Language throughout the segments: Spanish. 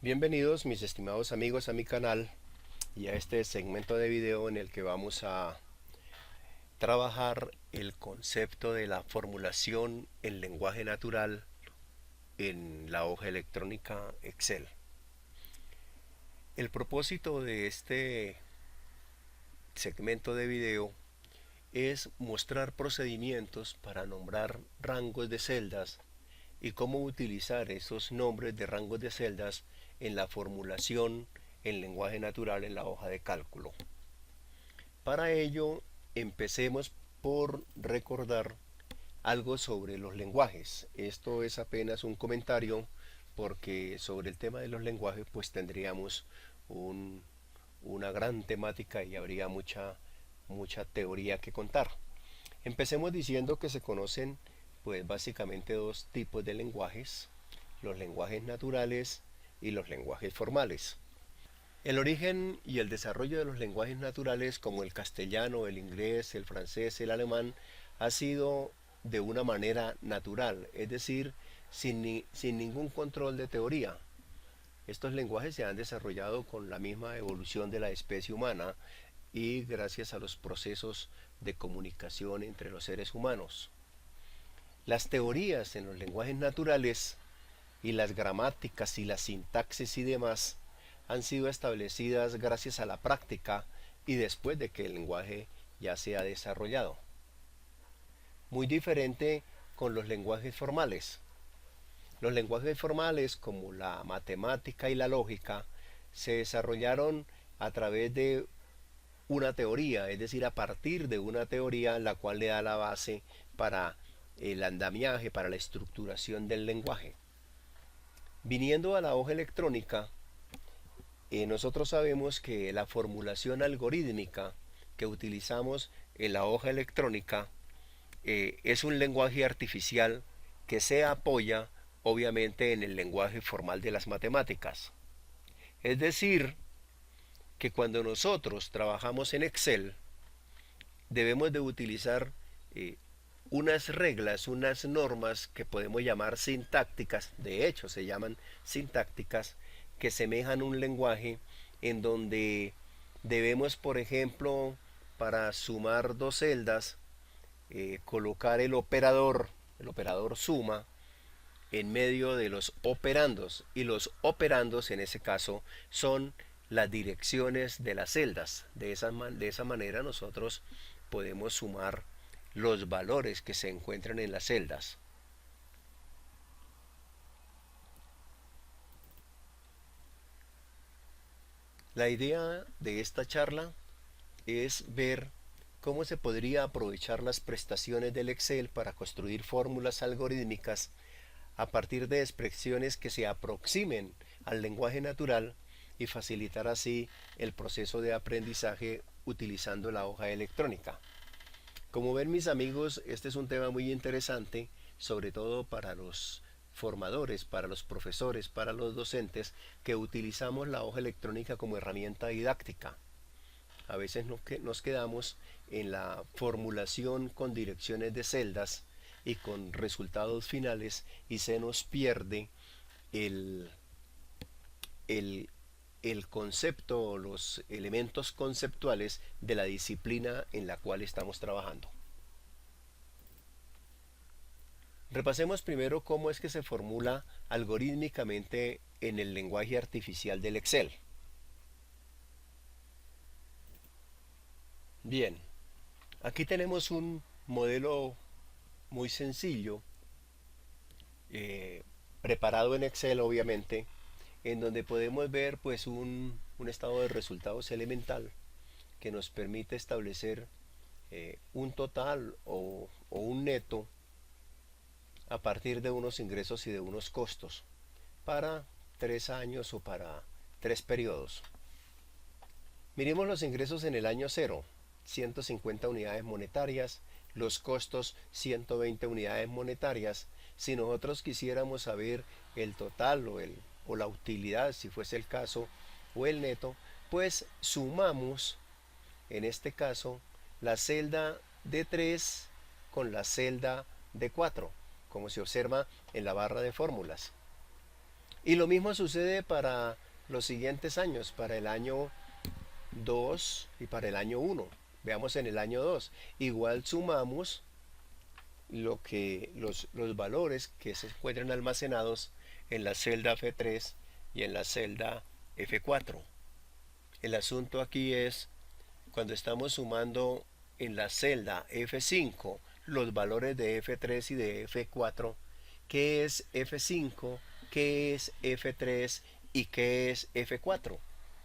Bienvenidos mis estimados amigos a mi canal y a este segmento de video en el que vamos a trabajar el concepto de la formulación en lenguaje natural en la hoja electrónica Excel. El propósito de este segmento de video es mostrar procedimientos para nombrar rangos de celdas y cómo utilizar esos nombres de rangos de celdas en la formulación en lenguaje natural en la hoja de cálculo. Para ello, empecemos por recordar algo sobre los lenguajes. Esto es apenas un comentario porque sobre el tema de los lenguajes pues tendríamos un, una gran temática y habría mucha teoría que contar. Empecemos diciendo que se conocen pues básicamente dos tipos de lenguajes, los lenguajes naturales y los lenguajes formales. El origen y el desarrollo de los lenguajes naturales como el castellano, el inglés, el francés, el alemán ha sido de una manera natural, es decir, sin ningún control de teoría. Estos lenguajes se han desarrollado con la misma evolución de la especie humana y gracias a los procesos de comunicación entre los seres humanos. Las teorías en los lenguajes naturales y las gramáticas y la sintaxis y demás han sido establecidas gracias a la práctica y después de que el lenguaje ya se ha desarrollado. Muy diferente con los lenguajes formales. Los lenguajes formales, como la matemática y la lógica, se desarrollaron a través de una teoría, es decir, a partir de una teoría la cual le da la base para el andamiaje, para la estructuración del lenguaje. Viniendo a la hoja electrónica, nosotros sabemos que la formulación algorítmica que utilizamos en la hoja electrónica es un lenguaje artificial que se apoya obviamente en el lenguaje formal de las matemáticas. Es decir, que cuando nosotros trabajamos en Excel, debemos de utilizar unas reglas, unas normas que podemos llamar sintácticas, de hecho se llaman sintácticas, que semejan un lenguaje en donde debemos, por ejemplo, para sumar dos celdas, colocar el operador suma, en medio de los operandos, y los operandos en ese caso son las direcciones de las celdas. De esa manera nosotros podemos sumar los valores que se encuentran en las celdas. La idea de esta charla es ver cómo se podría aprovechar las prestaciones del Excel para construir fórmulas algorítmicas a partir de expresiones que se aproximen al lenguaje natural y facilitar así el proceso de aprendizaje utilizando la hoja electrónica. Como ven mis amigos, este es un tema muy interesante, sobre todo para los formadores, para los profesores, para los docentes que utilizamos la hoja electrónica como herramienta didáctica. A veces nos quedamos en la formulación con direcciones de celdas y con resultados finales y se nos pierde el, el, el concepto o los elementos conceptuales de la disciplina en la cual estamos trabajando. Repasemos primero cómo es que se formula algorítmicamente en el lenguaje artificial del Excel. Bien, aquí tenemos un modelo muy sencillo, preparado en Excel obviamente, en donde podemos ver pues un estado de resultados elemental que nos permite establecer un total o un neto a partir de unos ingresos y de unos costos para 3 años o para 3 periodos. Miremos los ingresos en el año 0, 150 unidades monetarias, los costos 120 unidades monetarias. Si nosotros quisiéramos saber el total o la utilidad, si fuese el caso, o el neto, pues sumamos, en este caso, la celda de 3 con la celda de 4, como se observa en la barra de fórmulas. Y lo mismo sucede para los siguientes años, para el año 2 y para el año 1. Veamos en el año 2. Igual sumamos los valores que se encuentran almacenados en la celda F3 y en la celda F4. El asunto aquí es cuando estamos sumando en la celda F5 los valores de F3 y de F4, ¿qué es F5? ¿Qué es F3 y qué es F4?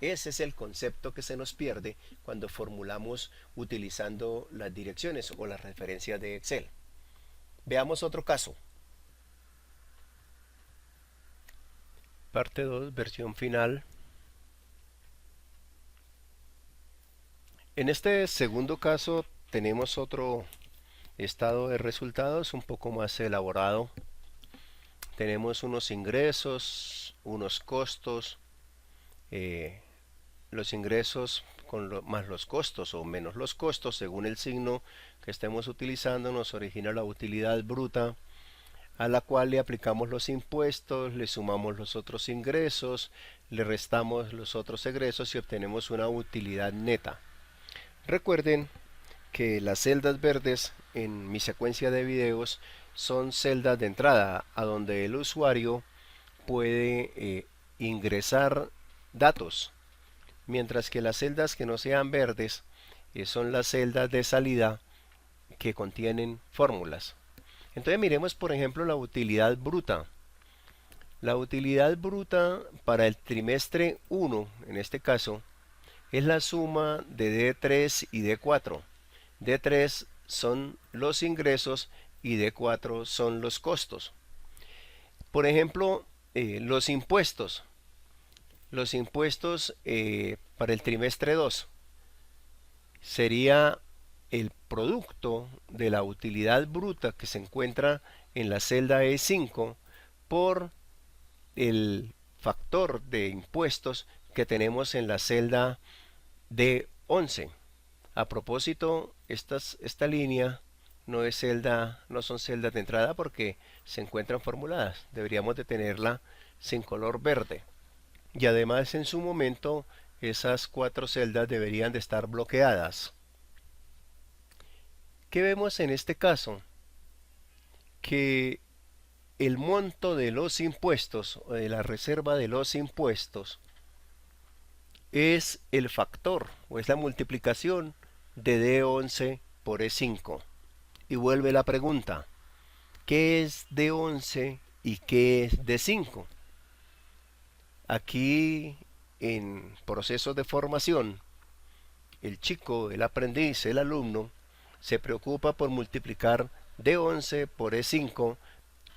Ese es el concepto que se nos pierde cuando formulamos utilizando las direcciones o las referencias de Excel. Veamos otro caso. Parte 2, versión final. En este segundo caso tenemos otro estado de resultados un poco más elaborado. Tenemos unos ingresos, unos costos, los ingresos más los costos o menos los costos según el signo que estemos utilizando nos origina la utilidad bruta, a la cual le aplicamos los impuestos, le sumamos los otros ingresos, le restamos los otros egresos y obtenemos una utilidad neta. Recuerden que las celdas verdes en mi secuencia de videos son celdas de entrada a donde el usuario puede ingresar datos, mientras que las celdas que no sean verdes son las celdas de salida que contienen fórmulas. Entonces miremos por ejemplo la utilidad bruta. La utilidad bruta para el trimestre 1, en este caso, es la suma de D3 y D4. D3 son los ingresos y D4 son los costos. Por ejemplo, los impuestos. Los impuestos para el trimestre 2 sería el producto de la utilidad bruta que se encuentra en la celda E5 por el factor de impuestos que tenemos en la celda D11. A propósito, esta línea no son celdas de entrada porque se encuentran formuladas. Deberíamos de tenerla sin color verde. Y además en su momento esas 4 celdas deberían de estar bloqueadas. ¿Qué vemos en este caso? Que el monto de los impuestos o de la reserva de los impuestos es el factor o es la multiplicación de D11 por E5. Y vuelve la pregunta, ¿qué es D11 y qué es D5? Aquí en procesos de formación, el chico, el aprendiz, el alumno, se preocupa por multiplicar D11 por E5,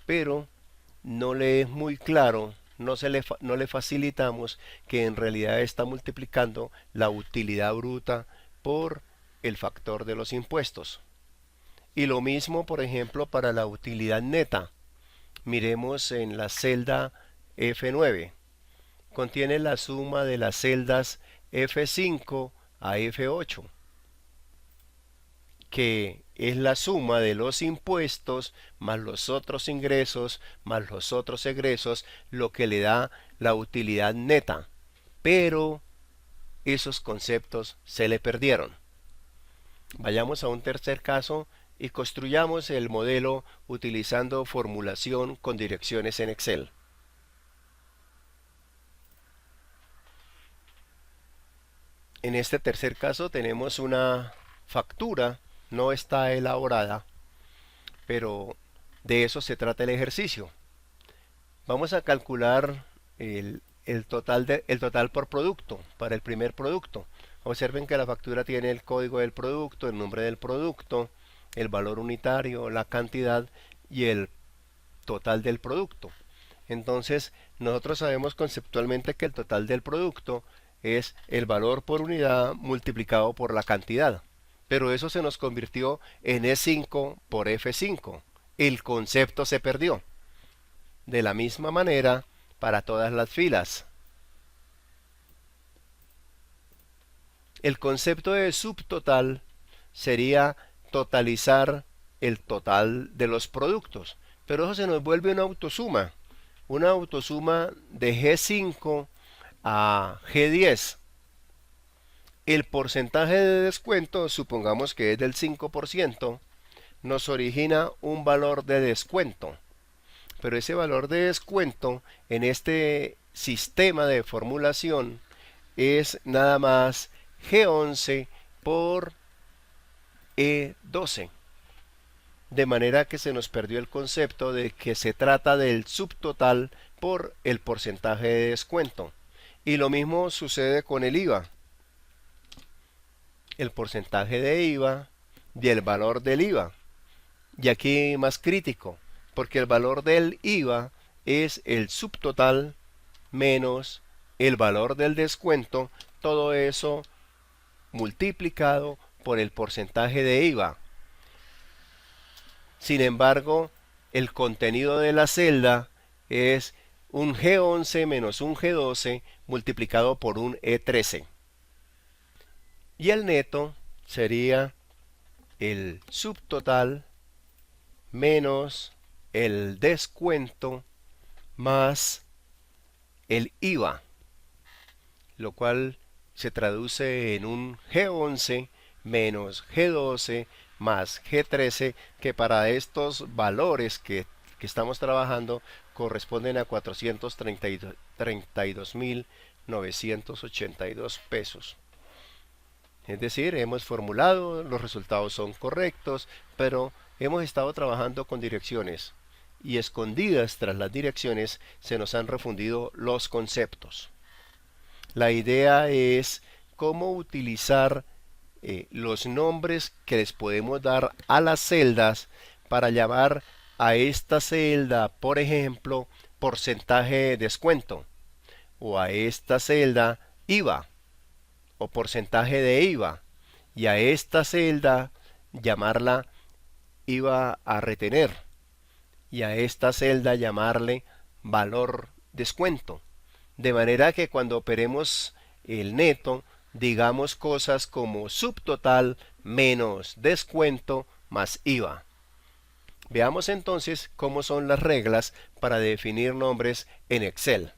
pero no le es muy claro, no le facilitamos que en realidad está multiplicando la utilidad bruta por el factor de los impuestos. Y lo mismo, por ejemplo, para la utilidad neta. Miremos en la celda F9. Contiene la suma de las celdas F5 a F8, que es la suma de los impuestos más los otros ingresos más los otros egresos, lo que le da la utilidad neta. Pero esos conceptos se le perdieron. Vayamos a un tercer caso y construyamos el modelo utilizando formulación con direcciones en Excel. En este tercer caso tenemos una factura, no está elaborada, pero de eso se trata el ejercicio. Vamos a calcular el total por producto para el primer producto. Observen que la factura tiene el código del producto, el nombre del producto, el valor unitario, la cantidad y el total del producto. Entonces nosotros sabemos conceptualmente que el total del producto es el valor por unidad multiplicado por la cantidad. Pero eso se nos convirtió en E5 por F5. El concepto se perdió. De la misma manera para todas las filas. El concepto de subtotal sería totalizar el total de los productos. Pero eso se nos vuelve una autosuma. una autosuma de G5 a G10. El porcentaje de descuento, supongamos que es del 5%, nos origina un valor de descuento. Pero ese valor de descuento en este sistema de formulación es nada más G11 por E12. De manera que se nos perdió el concepto de que se trata del subtotal por el porcentaje de descuento. Y lo mismo sucede con el IVA. El porcentaje de IVA y el valor del IVA. Y aquí más crítico, porque el valor del IVA es el subtotal menos el valor del descuento, todo eso multiplicado por el porcentaje de IVA. Sin embargo, el contenido de la celda es un G11 menos un G12 multiplicado por un E13. Y el neto sería el subtotal menos el descuento más el IVA, lo cual se traduce en un G11 menos G12 más G13, que para estos valores que estamos trabajando corresponden a 432.982 pesos. Es decir, hemos formulado, los resultados son correctos, pero hemos estado trabajando con direcciones y escondidas tras las direcciones se nos han refundido los conceptos. La idea es cómo utilizar los nombres que les podemos dar a las celdas para llamar a esta celda, por ejemplo, porcentaje de descuento, o a esta celda IVA, o porcentaje de IVA, y a esta celda llamarla IVA a retener, y a esta celda llamarle valor descuento, de manera que cuando operemos el neto digamos cosas como subtotal menos descuento más IVA. Veamos entonces cómo son las reglas para definir nombres en Excel.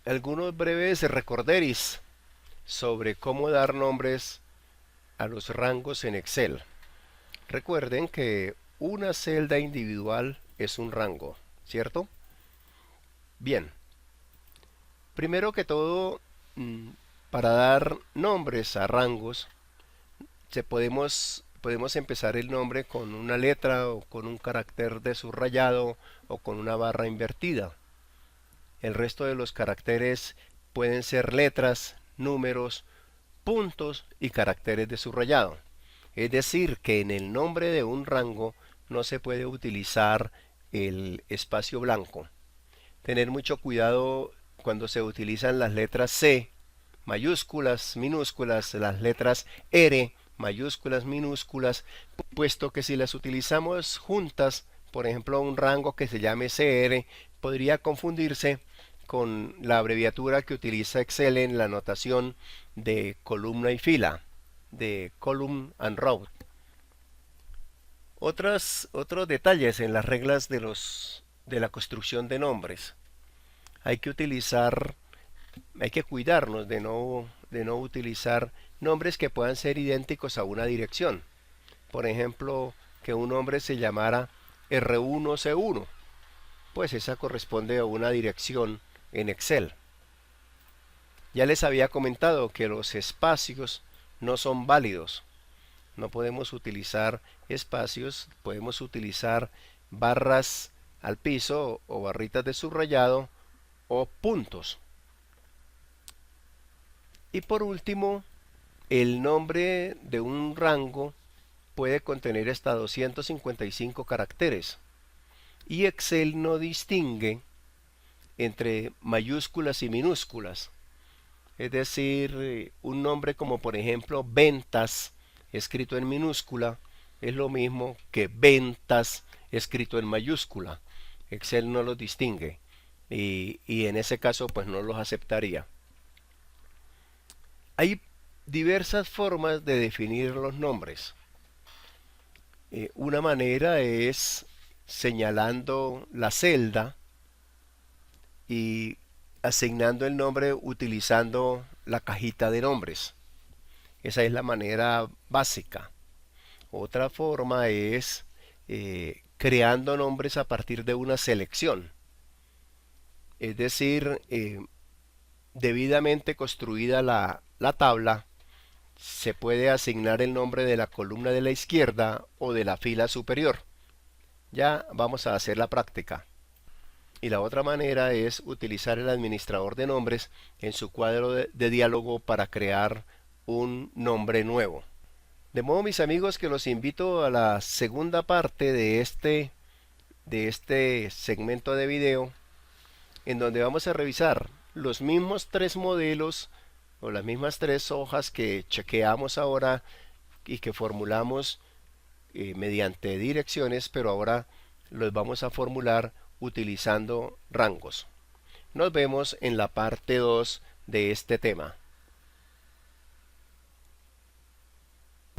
Algunos breves recorderis sobre cómo dar nombres a los rangos en Excel. Recuerden que una celda individual es un rango, ¿cierto? Bien, primero que todo, para dar nombres a rangos, podemos empezar el nombre con una letra o con un carácter de subrayado o con una barra invertida. El resto de los caracteres pueden ser letras, números, puntos y caracteres de subrayado. Es decir, que en el nombre de un rango no se puede utilizar el espacio blanco. Tener mucho cuidado cuando se utilizan las letras C, mayúsculas, minúsculas, las letras R, mayúsculas, minúsculas, puesto que si las utilizamos juntas, por ejemplo un rango que se llame CR, podría confundirse con la abreviatura que utiliza Excel en la notación de columna y fila, de column and row. Otros detalles en las reglas de la construcción de nombres. Hay que cuidarnos de no utilizar nombres que puedan ser idénticos a una dirección. Por ejemplo, que un nombre se llamara R1C1, pues esa corresponde a una dirección en Excel. Ya les había comentado que los espacios no son válidos. No podemos utilizar espacios, podemos utilizar barras al piso o barritas de subrayado o puntos. Y por último, el nombre de un rango puede contener hasta 255 caracteres y Excel no distingue entre mayúsculas y minúsculas. Es decir, un nombre como por ejemplo ventas escrito en minúscula es lo mismo que ventas escrito en mayúscula. Excel no los distingue y en ese caso pues no los aceptaría. Hay diversas formas de definir los nombres. Una manera es señalando la celda y asignando el nombre utilizando la cajita de nombres. Esa es la manera básica. Otra forma es creando nombres a partir de una selección. Es decir, debidamente construida la tabla, se puede asignar el nombre de la columna de la izquierda o de la fila superior. Ya vamos a hacer la práctica. Y la otra manera es utilizar el administrador de nombres en su cuadro de diálogo para crear un nombre nuevo. De modo, mis amigos, que los invito a la segunda parte de este segmento de video, en donde vamos a revisar los mismos tres modelos o las mismas tres hojas que chequeamos ahora y que formulamos mediante direcciones, pero ahora los vamos a formular utilizando rangos. Nos vemos en la parte 2 de este tema.